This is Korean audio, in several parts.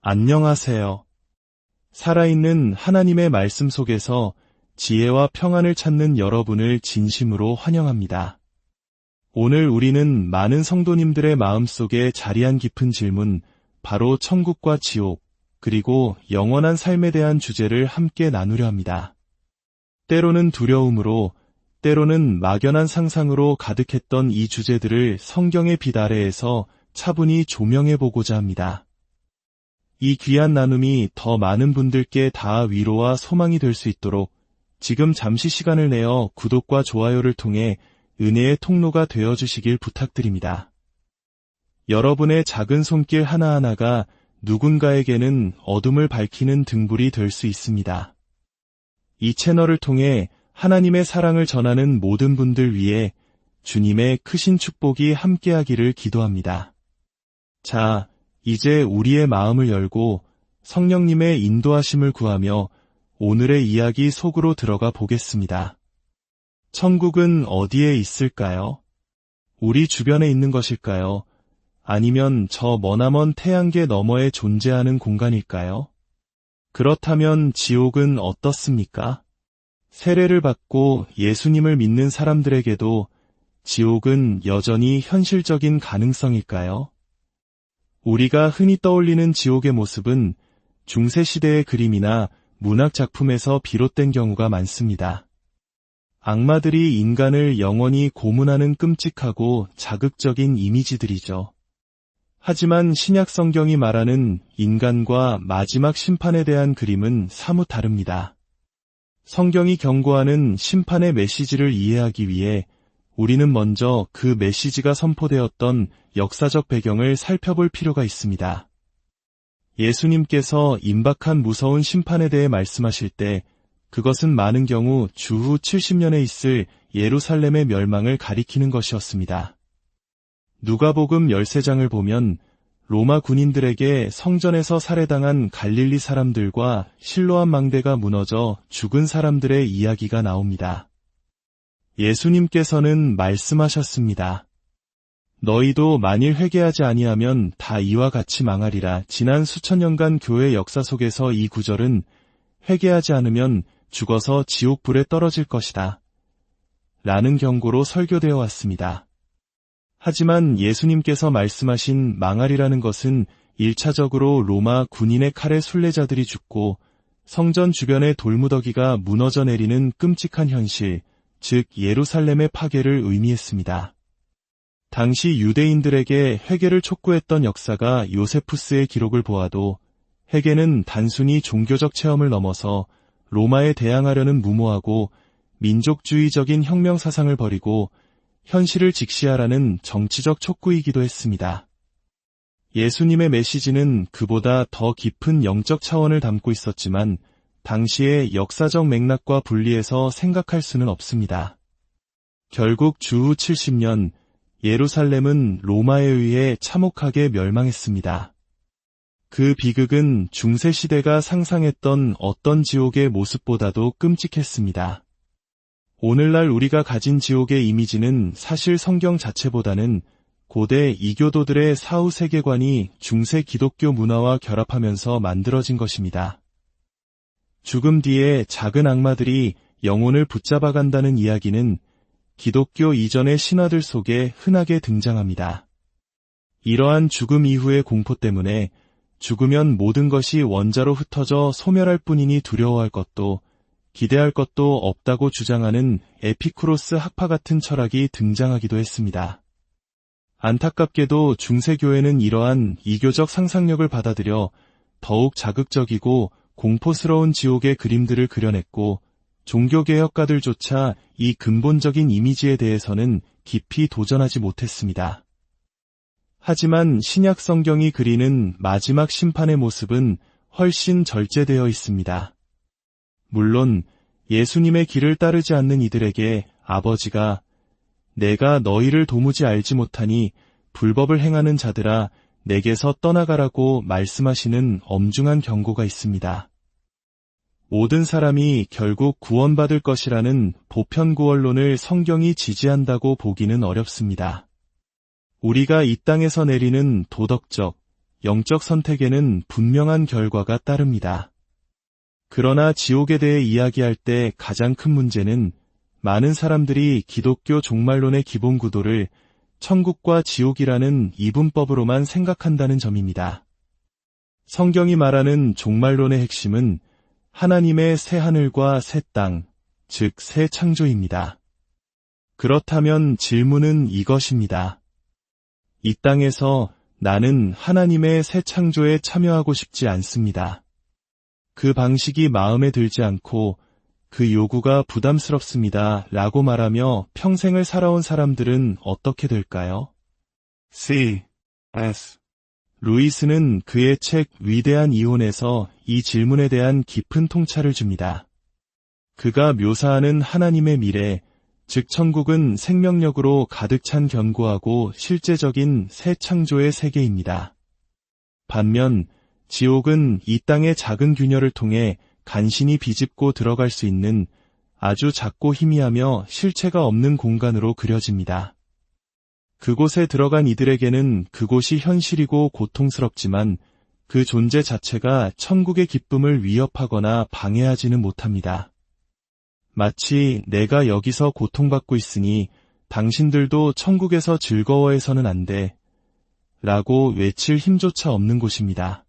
안녕하세요. 살아있는 하나님의 말씀 속에서 지혜와 평안을 찾는 여러분을 진심으로 환영합니다. 오늘 우리는 많은 성도님들의 마음속에 자리한 깊은 질문, 바로 천국과 지옥, 그리고 영원한 삶에 대한 주제를 함께 나누려 합니다. 때로는 두려움으로, 때로는 막연한 상상으로 가득했던 이 주제들을 성경의 빛 아래에서 차분히 조명해보고자 합니다. 이 귀한 나눔이 더 많은 분들께 닿아 위로와 소망이 될 수 있도록 지금 잠시 시간을 내어 구독과 좋아요를 통해 은혜의 통로가 되어주시길 부탁드립니다. 여러분의 작은 손길 하나하나가 누군가에게는 어둠을 밝히는 등불이 될 수 있습니다. 이 채널을 통해 하나님의 사랑을 전하는 모든 분들 위해 주님의 크신 축복이 함께하기를 기도합니다. 자, 이제 우리의 마음을 열고 성령님의 인도하심을 구하며 오늘의 이야기 속으로 들어가 보겠습니다. 천국은 어디에 있을까요? 우리 주변에 있는 것일까요? 아니면 저 머나먼 태양계 너머에 존재하는 공간일까요? 그렇다면 지옥은 어떻습니까? 세례를 받고 예수님을 믿는 사람들에게도 지옥은 여전히 현실적인 가능성일까요? 우리가 흔히 떠올리는 지옥의 모습은 중세시대의 그림이나 문학작품에서 비롯된 경우가 많습니다. 악마들이 인간을 영원히 고문하는 끔찍하고 자극적인 이미지들이죠. 하지만 신약 성경이 말하는 인간과 마지막 심판에 대한 그림은 사뭇 다릅니다. 성경이 경고하는 심판의 메시지를 이해하기 위해 우리는 먼저 그 메시지가 선포되었던 역사적 배경을 살펴볼 필요가 있습니다. 예수님께서 임박한 무서운 심판에 대해 말씀하실 때 그것은 많은 경우 주후 70년에 있을 예루살렘의 멸망을 가리키는 것이었습니다. 누가복음 13장을 보면 로마 군인들에게 성전에서 살해당한 갈릴리 사람들과 실로암 망대가 무너져 죽은 사람들의 이야기가 나옵니다. 예수님께서는 말씀하셨습니다. 너희도 만일 회개하지 아니하면 다 이와 같이 망하리라. 지난 수천 년간 교회 역사 속에서 이 구절은 회개하지 않으면 죽어서 지옥불에 떨어질 것이다 라는 경고로 설교되어 왔습니다. 하지만 예수님께서 말씀하신 망하리라는 것은 1차적으로 로마 군인의 칼에 순례자들이 죽고 성전 주변의 돌무더기가 무너져 내리는 끔찍한 현실, 즉 예루살렘의 파괴를 의미했습니다. 당시 유대인들에게 회개를 촉구했던 역사가 요세푸스의 기록을 보아도 회개는 단순히 종교적 체험을 넘어서 로마에 대항하려는 무모하고 민족주의적인 혁명 사상을 버리고 현실을 직시하라는 정치적 촉구이기도 했습니다. 예수님의 메시지는 그보다 더 깊은 영적 차원을 담고 있었지만 당시의 역사적 맥락과 분리해서 생각할 수는 없습니다. 결국 주후 70년 예루살렘은 로마에 의해 참혹하게 멸망했습니다. 그 비극은 중세시대가 상상했던 어떤 지옥의 모습보다도 끔찍했습니다. 오늘날 우리가 가진 지옥의 이미지는 사실 성경 자체보다는 고대 이교도들의 사후 세계관이 중세 기독교 문화와 결합하면서 만들어진 것입니다. 죽음 뒤에 작은 악마들이 영혼을 붙잡아간다는 이야기는 기독교 이전의 신화들 속에 흔하게 등장합니다. 이러한 죽음 이후의 공포 때문에 죽으면 모든 것이 원자로 흩어져 소멸할 뿐이니 두려워할 것도 기대할 것도 없다고 주장하는 에피쿠로스 학파 같은 철학이 등장하기도 했습니다. 안타깝게도 중세교회는 이러한 이교적 상상력을 받아들여 더욱 자극적이고 공포스러운 지옥의 그림들을 그려냈고 종교개혁가들조차 이 근본적인 이미지에 대해서는 깊이 도전하지 못했습니다. 하지만 신약 성경이 그리는 마지막 심판의 모습은 훨씬 절제되어 있습니다. 물론 예수님의 길을 따르지 않는 이들에게 아버지가 내가 너희를 도무지 알지 못하니 불법을 행하는 자들아 내게서 떠나가라고 말씀하시는 엄중한 경고가 있습니다. 모든 사람이 결국 구원받을 것이라는 보편구원론을 성경이 지지한다고 보기는 어렵습니다. 우리가 이 땅에서 내리는 도덕적, 영적 선택에는 분명한 결과가 따릅니다. 그러나 지옥에 대해 이야기할 때 가장 큰 문제는 많은 사람들이 기독교 종말론의 기본 구도를 천국과 지옥이라는 이분법으로만 생각한다는 점입니다. 성경이 말하는 종말론의 핵심은 하나님의 새 하늘과 새 땅, 즉 새 창조입니다. 그렇다면 질문은 이것입니다. 이 땅에서 나는 하나님의 새 창조에 참여하고 싶지 않습니다. 그 방식이 마음에 들지 않고 그 요구가 부담스럽습니다. 라고 말하며 평생을 살아온 사람들은 어떻게 될까요? C.S. 루이스는 그의 책 위대한 이혼에서 이 질문에 대한 깊은 통찰을 줍니다. 그가 묘사하는 하나님의 미래, 즉 천국은 생명력으로 가득 찬 견고하고 실제적인 새 창조의 세계입니다. 반면 지옥은 이 땅의 작은 균열을 통해 간신히 비집고 들어갈 수 있는 아주 작고 희미하며 실체가 없는 공간으로 그려집니다. 그곳에 들어간 이들에게는 그곳이 현실이고 고통스럽지만 그 존재 자체가 천국의 기쁨을 위협하거나 방해하지는 못합니다. 마치 내가 여기서 고통받고 있으니 당신들도 천국에서 즐거워해서는 안 돼 라고 외칠 힘조차 없는 곳입니다.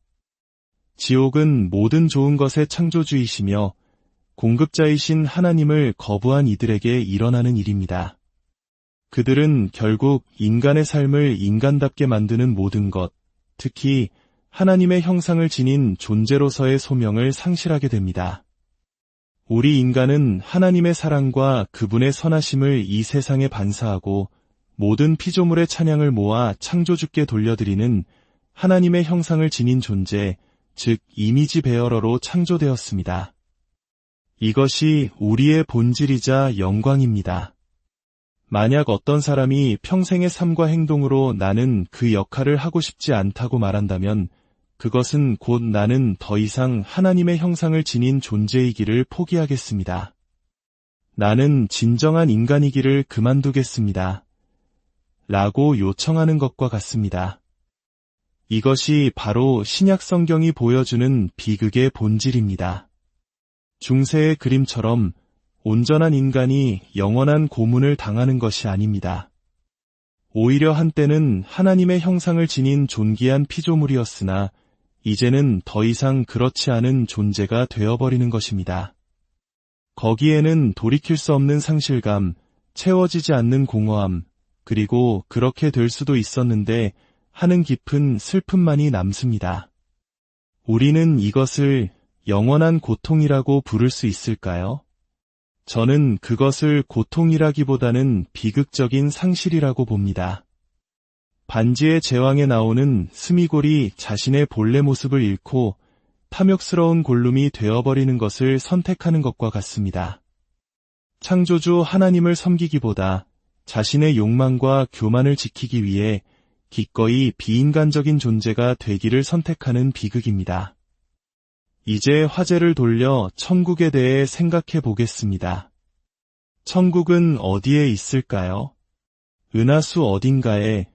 지옥은 모든 좋은 것의 창조주이시며 공급자이신 하나님을 거부한 이들에게 일어나는 일입니다. 그들은 결국 인간의 삶을 인간답게 만드는 모든 것, 특히 하나님의 형상을 지닌 존재로서의 소명을 상실하게 됩니다. 우리 인간은 하나님의 사랑과 그분의 선하심을 이 세상에 반사하고 모든 피조물의 찬양을 모아 창조주께 돌려드리는 하나님의 형상을 지닌 존재, 즉 이미지 베어러로 창조되었습니다. 이것이 우리의 본질이자 영광입니다. 만약 어떤 사람이 평생의 삶과 행동으로 나는 그 역할을 하고 싶지 않다고 말한다면 그것은 곧 나는 더 이상 하나님의 형상을 지닌 존재이기를 포기하겠습니다. 나는 진정한 인간이기를 그만두겠습니다. 라고 요청하는 것과 같습니다. 이것이 바로 신약 성경이 보여주는 비극의 본질입니다. 중세의 그림처럼 온전한 인간이 영원한 고문을 당하는 것이 아닙니다. 오히려 한때는 하나님의 형상을 지닌 존귀한 피조물이었으나 이제는 더 이상 그렇지 않은 존재가 되어버리는 것입니다. 거기에는 돌이킬 수 없는 상실감, 채워지지 않는 공허함, 그리고 그렇게 될 수도 있었는데 하는 깊은 슬픔만이 남습니다. 우리는 이것을 영원한 고통이라고 부를 수 있을까요? 저는 그것을 고통이라기보다는 비극적인 상실이라고 봅니다. 반지의 제왕에 나오는 스미골이 자신의 본래 모습을 잃고 탐욕스러운 골룸이 되어버리는 것을 선택하는 것과 같습니다. 창조주 하나님을 섬기기보다 자신의 욕망과 교만을 지키기 위해 기꺼이 비인간적인 존재가 되기를 선택하는 비극입니다. 이제 화제를 돌려 천국에 대해 생각해 보겠습니다. 천국은 어디에 있을까요? 은하수 어딘가에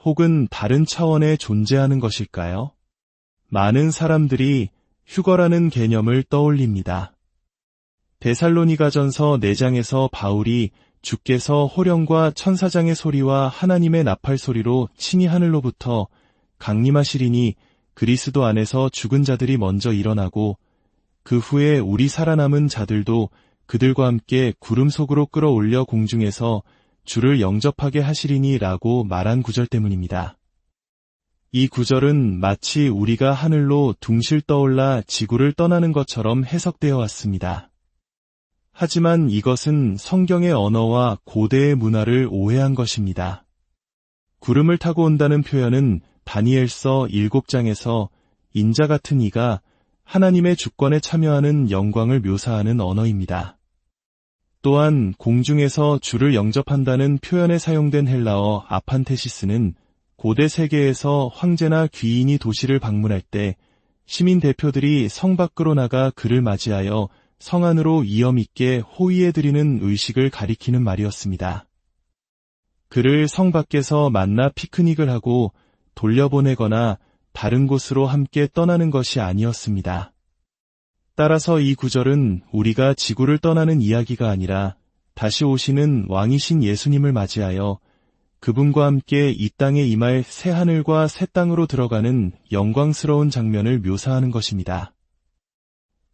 혹은 다른 차원에 존재하는 것일까요? 많은 사람들이 휴거라는 개념을 떠올립니다. 데살로니가전서 4장에서 바울이 주께서 호령과 천사장의 소리와 하나님의 나팔 소리로 친히 하늘로부터 강림하시리니 그리스도 안에서 죽은 자들이 먼저 일어나고 그 후에 우리 살아남은 자들도 그들과 함께 구름 속으로 끌어올려 공중에서 주를 영접하게 하시리니 라고 말한 구절 때문입니다. 이 구절은 마치 우리가 하늘로 둥실 떠올라 지구를 떠나는 것처럼 해석되어 왔습니다. 하지만 이것은 성경의 언어와 고대의 문화를 오해한 것입니다. 구름을 타고 온다는 표현은 다니엘서 7장에서 인자 같은 이가 하나님의 주권에 참여하는 영광을 묘사하는 언어입니다. 또한 공중에서 주를 영접한다는 표현에 사용된 헬라어 아판테시스는 고대 세계에서 황제나 귀인이 도시를 방문할 때 시민 대표들이 성 밖으로 나가 그를 맞이하여 성 안으로 위엄 있게 호위해드리는 의식을 가리키는 말이었습니다. 그를 성 밖에서 만나 피크닉을 하고 돌려보내거나 다른 곳으로 함께 떠나는 것이 아니었습니다. 따라서 이 구절은 우리가 지구를 떠나는 이야기가 아니라 다시 오시는 왕이신 예수님을 맞이하여 그분과 함께 이 땅에 임할 새 하늘과 새 땅으로 들어가는 영광스러운 장면을 묘사하는 것입니다.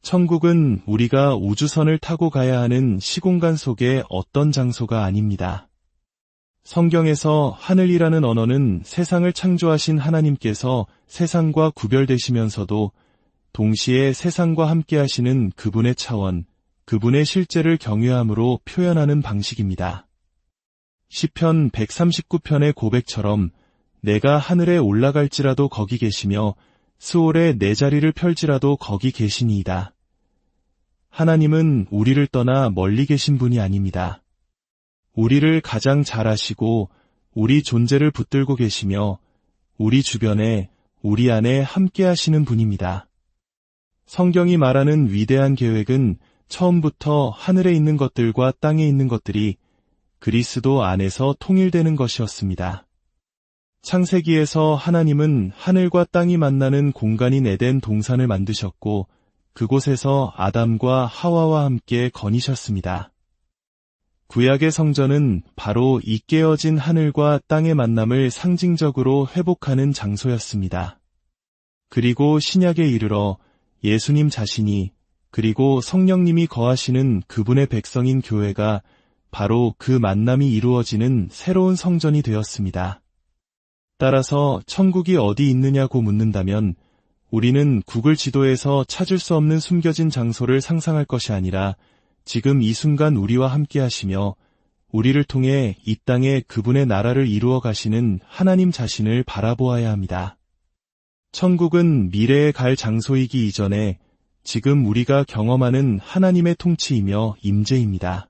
천국은 우리가 우주선을 타고 가야 하는 시공간 속의 어떤 장소가 아닙니다. 성경에서 하늘이라는 언어는 세상을 창조하신 하나님께서 세상과 구별되시면서도 동시에 세상과 함께 하시는 그분의 차원, 그분의 실제를 경외함으로 표현하는 방식입니다. 시편 139편의 고백처럼 내가 하늘에 올라갈지라도 거기 계시며 스올에 내 자리를 펼지라도 거기 계시니이다. 하나님은 우리를 떠나 멀리 계신 분이 아닙니다. 우리를 가장 잘 아시고 우리 존재를 붙들고 계시며 우리 주변에 우리 안에 함께 하시는 분입니다. 성경이 말하는 위대한 계획은 처음부터 하늘에 있는 것들과 땅에 있는 것들이 그리스도 안에서 통일되는 것이었습니다. 창세기에서 하나님은 하늘과 땅이 만나는 공간인 에덴 동산을 만드셨고 그곳에서 아담과 하와와 함께 거니셨습니다. 구약의 성전은 바로 이 깨어진 하늘과 땅의 만남을 상징적으로 회복하는 장소였습니다. 그리고 신약에 이르러 예수님 자신이 그리고 성령님이 거하시는 그분의 백성인 교회가 바로 그 만남이 이루어지는 새로운 성전이 되었습니다. 따라서 천국이 어디 있느냐고 묻는다면 우리는 구글 지도에서 찾을 수 없는 숨겨진 장소를 상상할 것이 아니라 지금 이 순간 우리와 함께 하시며 우리를 통해 이 땅에 그분의 나라를 이루어 가시는 하나님 자신을 바라보아야 합니다. 천국은 미래에 갈 장소이기 이전에 지금 우리가 경험하는 하나님의 통치이며 임재입니다.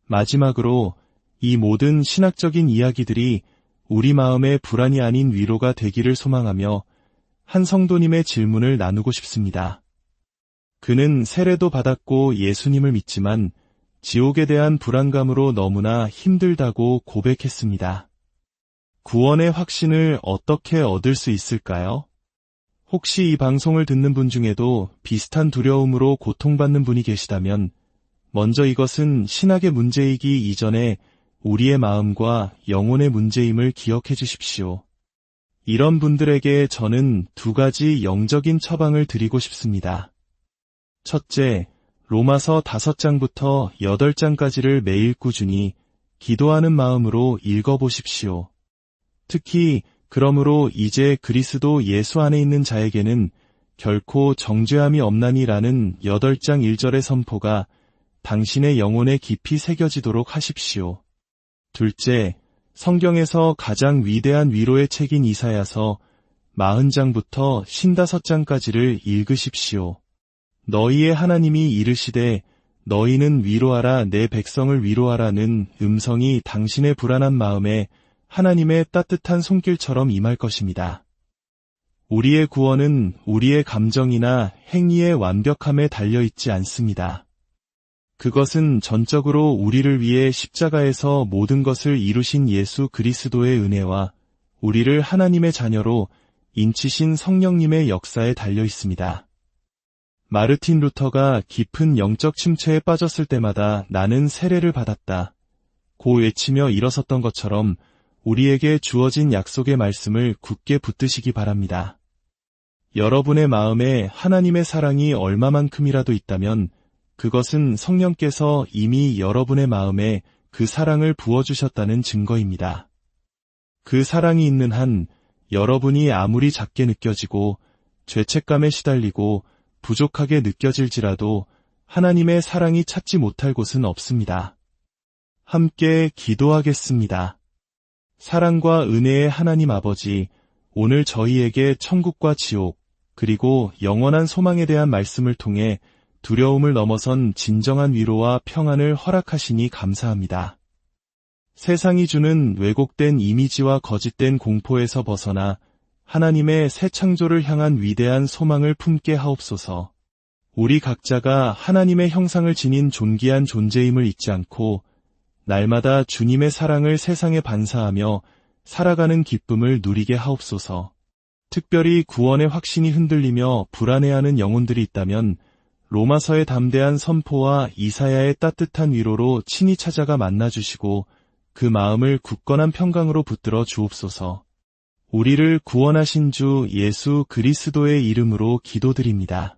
마지막으로 이 모든 신학적인 이야기들이 우리 마음의 불안이 아닌 위로가 되기를 소망하며 한 성도님의 질문을 나누고 싶습니다. 그는 세례도 받았고 예수님을 믿지만 지옥에 대한 불안감으로 너무나 힘들다고 고백했습니다. 구원의 확신을 어떻게 얻을 수 있을까요? 혹시 이 방송을 듣는 분 중에도 비슷한 두려움으로 고통받는 분이 계시다면 먼저 이것은 신학의 문제이기 이전에 우리의 마음과 영혼의 문제임을 기억해 주십시오. 이런 분들에게 저는 두 가지 영적인 처방을 드리고 싶습니다. 첫째, 로마서 5장부터 8장까지를 매일 꾸준히 기도하는 마음으로 읽어보십시오. 특히 그러므로 이제 그리스도 예수 안에 있는 자에게는 결코 정죄함이 없나니라는 8장 1절의 선포가 당신의 영혼에 깊이 새겨지도록 하십시오. 둘째, 성경에서 가장 위대한 위로의 책인 이사야서 40장부터 55장까지를 읽으십시오. 너희의 하나님이 이르시되 너희는 위로하라 내 백성을 위로하라는 음성이 당신의 불안한 마음에 하나님의 따뜻한 손길처럼 임할 것입니다. 우리의 구원은 우리의 감정이나 행위의 완벽함에 달려있지 않습니다. 그것은 전적으로 우리를 위해 십자가에서 모든 것을 이루신 예수 그리스도의 은혜와 우리를 하나님의 자녀로 인치신 성령님의 역사에 달려 있습니다. 마르틴 루터가 깊은 영적 침체에 빠졌을 때마다 나는 세례를 받았다 고 외치며 일어섰던 것처럼 우리에게 주어진 약속의 말씀을 굳게 붙드시기 바랍니다. 여러분의 마음에 하나님의 사랑이 얼마만큼이라도 있다면 그것은 성령께서 이미 여러분의 마음에 그 사랑을 부어주셨다는 증거입니다. 그 사랑이 있는 한 여러분이 아무리 작게 느껴지고 죄책감에 시달리고 부족하게 느껴질지라도 하나님의 사랑이 찾지 못할 곳은 없습니다. 함께 기도하겠습니다. 사랑과 은혜의 하나님 아버지, 오늘 저희에게 천국과 지옥, 그리고 영원한 소망에 대한 말씀을 통해 두려움을 넘어선 진정한 위로와 평안을 허락하시니 감사합니다. 세상이 주는 왜곡된 이미지와 거짓된 공포에서 벗어나 하나님의 새 창조를 향한 위대한 소망을 품게 하옵소서. 우리 각자가 하나님의 형상을 지닌 존귀한 존재임을 잊지 않고 날마다 주님의 사랑을 세상에 반사하며 살아가는 기쁨을 누리게 하옵소서. 특별히 구원의 확신이 흔들리며 불안해하는 영혼들이 있다면 로마서의 담대한 선포와 이사야의 따뜻한 위로로 친히 찾아가 만나주시고 그 마음을 굳건한 평강으로 붙들어 주옵소서. 우리를 구원하신 주 예수 그리스도의 이름으로 기도드립니다.